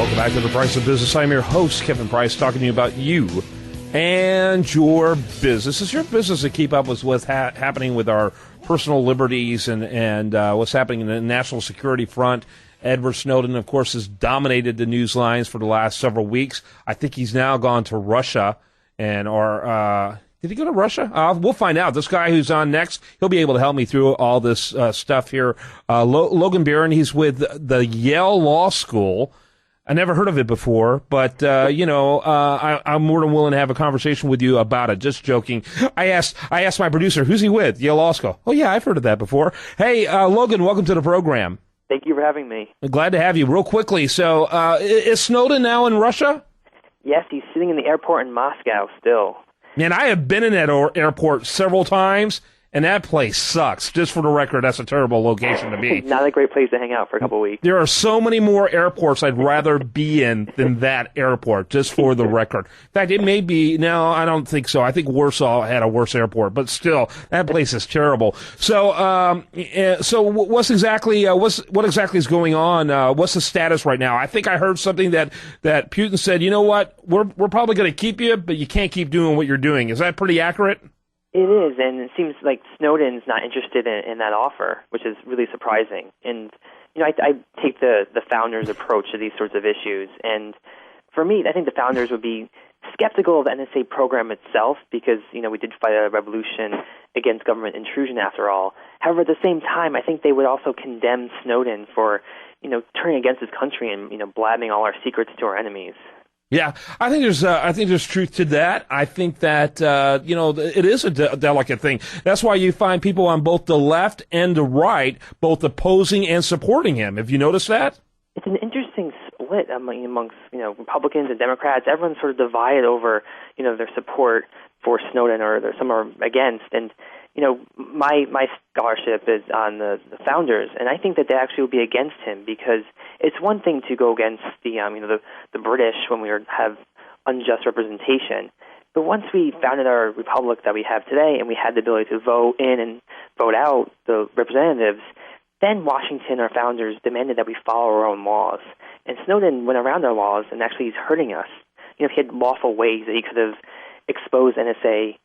Welcome back to The Price of Business. I'm your host, Kevin Price, talking to you about you and your business. It's your business to keep up with what's happening with our personal liberties and what's happening in the national security front. Edward Snowden, of course, has dominated the news lines for the last several weeks. I think he's now gone to Russia did he go to Russia? We'll find out. This guy who's on next, he'll be able to help me through all this stuff here. Logan Beirne, he's with the Yale Law School. I never heard of it before, but, I'm more than willing to have a conversation with you about it. Just joking. I asked my producer, who's he with? Yale Law School. Oh, yeah, I've heard of that before. Hey, Logan, welcome to the program. Thank you for having me. Glad to have you. Real quickly, so is Snowden now in Russia? Yes, he's sitting in the airport in Moscow still. Man, I have been in that airport several times, and that place sucks. Just for the record, that's a terrible location to be. Not a great place to hang out for a couple of weeks. There are so many more airports I'd rather be in than that airport, just for the record. In fact, it may be, no, I don't think so. I think Warsaw had a worse airport, but still, that place is terrible. So, what exactly is going on? What's the status right now? I think I heard something that Putin said, you know what, we're probably going to keep you, but you can't keep doing what you're doing. Is that pretty accurate? It is, and it seems like Snowden's not interested in that offer, which is really surprising. And, I take the founders' approach to these sorts of issues. And for me, I think the founders would be skeptical of the NSA program itself because, we did fight a revolution against government intrusion after all. However, at the same time, I think they would also condemn Snowden for, turning against his country and, blabbing all our secrets to our enemies. Yeah, I think there's truth to that. I think that, it is a delicate thing. That's why you find people on both the left and the right both opposing and supporting him. Have you noticed that? It's an interesting split amongst, Republicans and Democrats. Everyone's sort of divided over, their support for Snowden or some are against. And, my scholarship is on the founders, and I think that they actually would be against him because it's one thing to go against the British when we have unjust representation, but once we founded our republic that we have today and we had the ability to vote in and vote out the representatives, then Washington, our founders, demanded that we follow our own laws. And Snowden went around our laws, and actually he's hurting us. He had lawful ways that he could have exposed NSA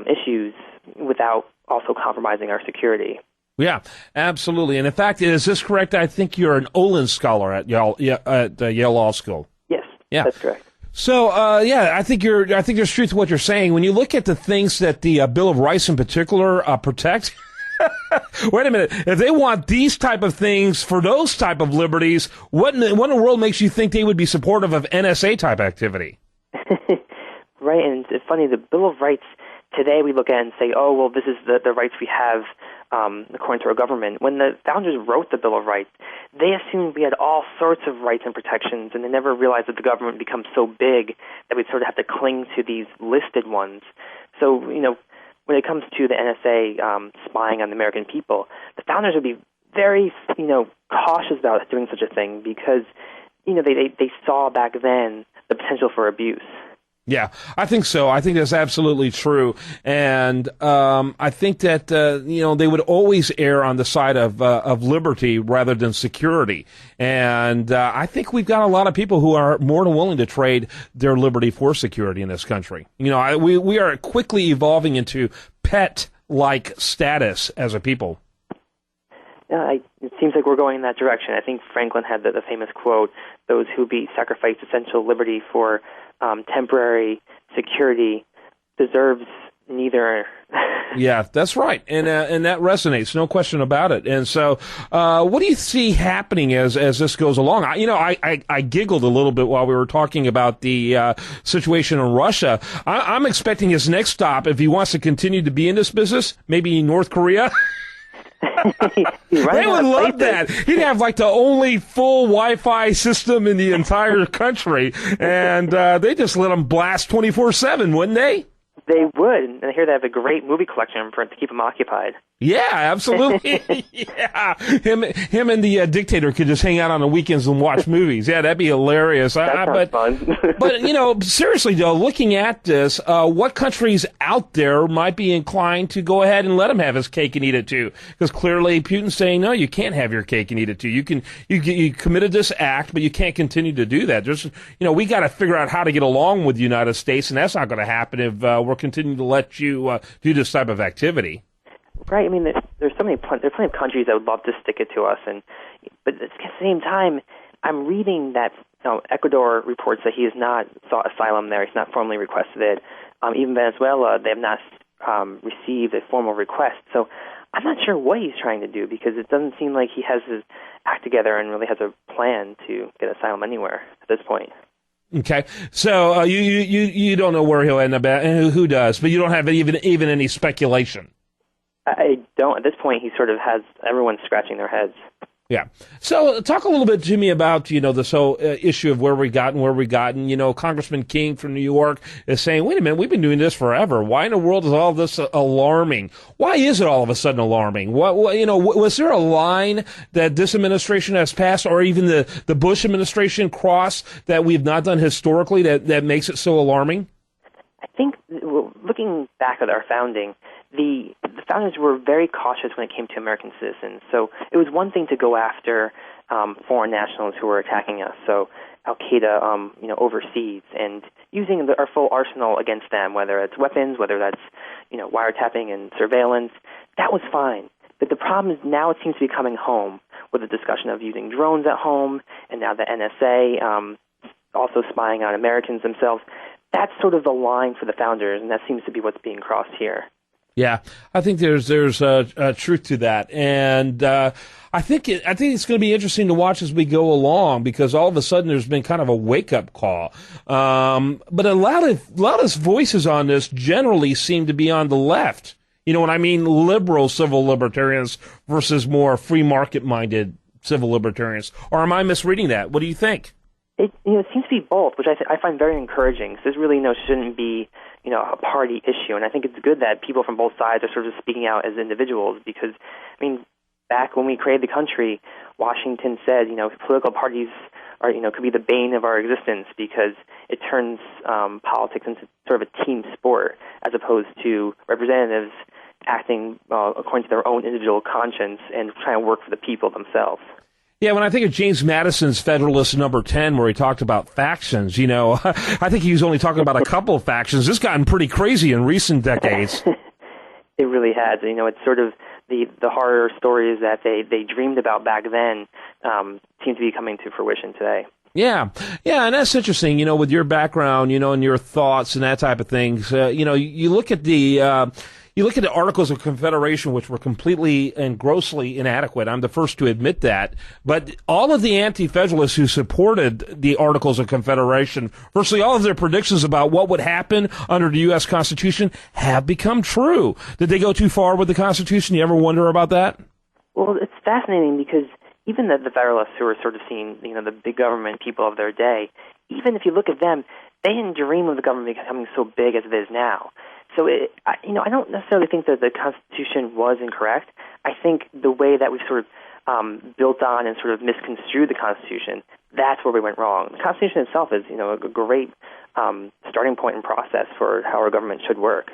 issues without also compromising our security. Yeah, absolutely. And in fact, is this correct? I think you're an Olin scholar at Yale Law School. Yes, yeah, that's correct. So, I think there's truth to what you're saying. When you look at the things that the Bill of Rights in particular protect. Wait a minute. If they want these type of things for those type of liberties, what in the world makes you think they would be supportive of NSA type activity? Right, and it's funny. The Bill of Rights today we look at and say, oh, well, this is the rights we have according to our government. When the founders wrote the Bill of Rights, they assumed we had all sorts of rights and protections, and they never realized that the government becomes so big that we'd sort of have to cling to these listed ones. So, when it comes to the NSA spying on the American people, the founders would be very, cautious about doing such a thing because, they saw back then the potential for abuse. Yeah, I think so. I think that's absolutely true. And I think that, they would always err on the side of liberty rather than security. And I think we've got a lot of people who are more than willing to trade their liberty for security in this country. We are quickly evolving into pet-like status as a people. Yeah, it seems like we're going in that direction. I think Franklin had the famous quote, those who be sacrificed essential liberty for temporary security deserves neither. Yeah, that's right. And that resonates, no question about it. And so, what do you see happening as this goes along? I giggled a little bit while we were talking about the situation in Russia. I'm expecting his next stop, if he wants to continue to be in this business, maybe North Korea. They would love that. He'd have like the only full Wi-Fi system in the entire country, and they just let him blast 24/7, wouldn't they? They would, and I hear they have a great movie collection for to keep him occupied. Yeah, absolutely. Yeah, him and the dictator could just hang out on the weekends and watch movies. Yeah, that'd be hilarious. That sounds fun. But seriously, though, looking at this, what countries out there might be inclined to go ahead and let him have his cake and eat it too? Because clearly, Putin's saying, no, you can't have your cake and eat it too. You committed this act, but you can't continue to do that. We got to figure out how to get along with the United States, and that's not going to happen if we're continuing to let you do this type of activity. Right. I mean, there's plenty of countries that would love to stick it to us, but at the same time, I'm reading that Ecuador reports that he has not sought asylum there. He's not formally requested it. Even Venezuela, they have not received a formal request. So I'm not sure what he's trying to do, because it doesn't seem like he has his act together and really has a plan to get asylum anywhere at this point. Okay, so you don't know where he'll end up at, and who does? But you don't have even any speculation. I don't. At this point, he sort of has everyone scratching their heads. Yeah. So talk a little bit to me about, this whole issue of where we gotten. Congressman King from New York is saying, wait a minute, we've been doing this forever. Why in the world is all this alarming? Why is it all of a sudden alarming? Was there a line that this administration has passed, or even the Bush administration crossed, that we've not done historically that makes it so alarming? I think, looking back at our founding, the founders were very cautious when it came to American citizens. So it was one thing to go after foreign nationals who were attacking us, so Al-Qaeda, overseas, and using our full arsenal against them, whether it's weapons, whether that's, wiretapping and surveillance. That was fine. But the problem is now it seems to be coming home with the discussion of using drones at home, and now the NSA also spying on Americans themselves. That's sort of the line for the founders, and that seems to be what's being crossed here. Yeah, I think there's a truth to that, and I think it's going to be interesting to watch as we go along, because all of a sudden there's been kind of a wake up call. But a lot of voices on this generally seem to be on the left. When I mean liberal civil libertarians versus more free market minded civil libertarians. Or am I misreading that? What do you think? It seems to be both, which I find very encouraging. So this really shouldn't be a party issue, and I think it's good that people from both sides are sort of speaking out as individuals, because back when we created the country, Washington said political parties are could be the bane of our existence, because it turns politics into sort of a team sport as opposed to representatives acting according to their own individual conscience and trying to work for the people themselves. Yeah, when I think of James Madison's Federalist number 10, where he talked about factions, I think he was only talking about a couple of factions. This has gotten pretty crazy in recent decades. It really has. It's sort of the horror stories that they dreamed about back then seem to be coming to fruition today. Yeah, and that's interesting, with your background, and your thoughts and that type of things. You look at the... You look at the Articles of Confederation, which were completely and grossly inadequate. I'm the first to admit that. But all of the anti-federalists who supported the Articles of Confederation, virtually all of their predictions about what would happen under the U.S. Constitution have become true. Did they go too far with the Constitution? You ever wonder about that? Well, it's fascinating, because even the Federalists, who are sort of seen, the big government people of their day, even if you look at them, they didn't dream of the government becoming so big as it is now. So, I don't necessarily think that the Constitution was incorrect. I think the way that we've sort of built on and sort of misconstrued the Constitution, that's where we went wrong. The Constitution itself is, a great starting point and process for how our government should work.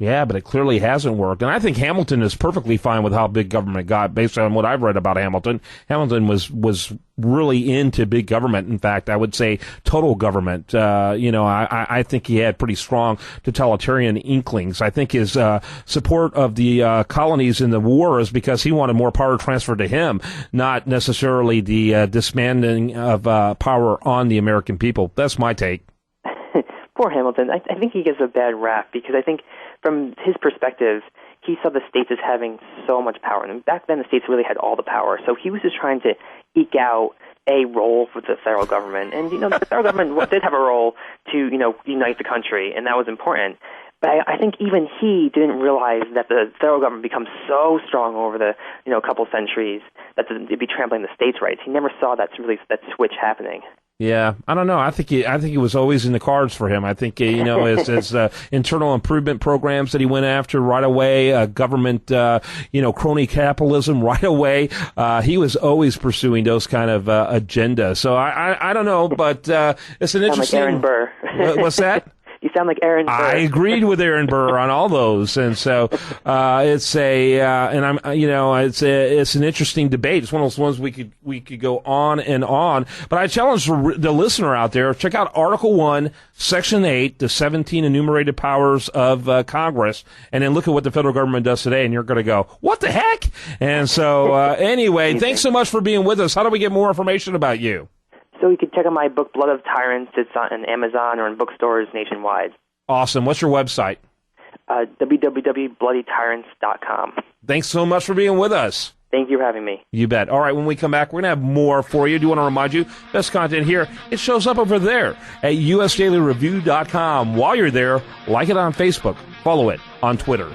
Yeah, but it clearly hasn't worked. And I think Hamilton is perfectly fine with how big government got, based on what I've read about Hamilton. Hamilton was really into big government. In fact, I would say total government. I think he had pretty strong totalitarian inklings. I think his support of the colonies in the war is because he wanted more power transferred to him, not necessarily the dismantling of power on the American people. That's my take. Poor Hamilton. I think he gets a bad rap, because I think from his perspective, he saw the states as having so much power. And back then, the states really had all the power. So he was just trying to eke out a role for the federal government. And, the federal government did have a role to, unite the country, and that was important. But I think even he didn't realize that the federal government becomes so strong over the, couple centuries that it'd be trampling the states' rights. He never saw that switch happening. Yeah, I don't know. I think it was always in the cards for him. I think his internal improvement programs that he went after right away, government crony capitalism right away. He was always pursuing those kind of agendas. So I don't know, but it's an interesting. Like Aaron Burr. What's that? You sound like Aaron Burr. I agreed with Aaron Burr on all those, and so it's an interesting debate. It's one of those ones we could go on and on. But I challenge the listener out there: check out Article 1, Section 8, the 17 enumerated powers of Congress, and then look at what the federal government does today, and you're going to go, "What the heck?" And so, anyway, thanks so much for being with us. How do we get more information about you? So you can check out my book, Blood of Tyrants. It's on Amazon or in bookstores nationwide. Awesome. What's your website? www.bloodytyrants.com. Thanks so much for being with us. Thank you for having me. You bet. All right, when we come back, we're going to have more for you. Do want to remind you, best content here, it shows up over there at usdailyreview.com. While you're there, like it on Facebook. Follow it on Twitter.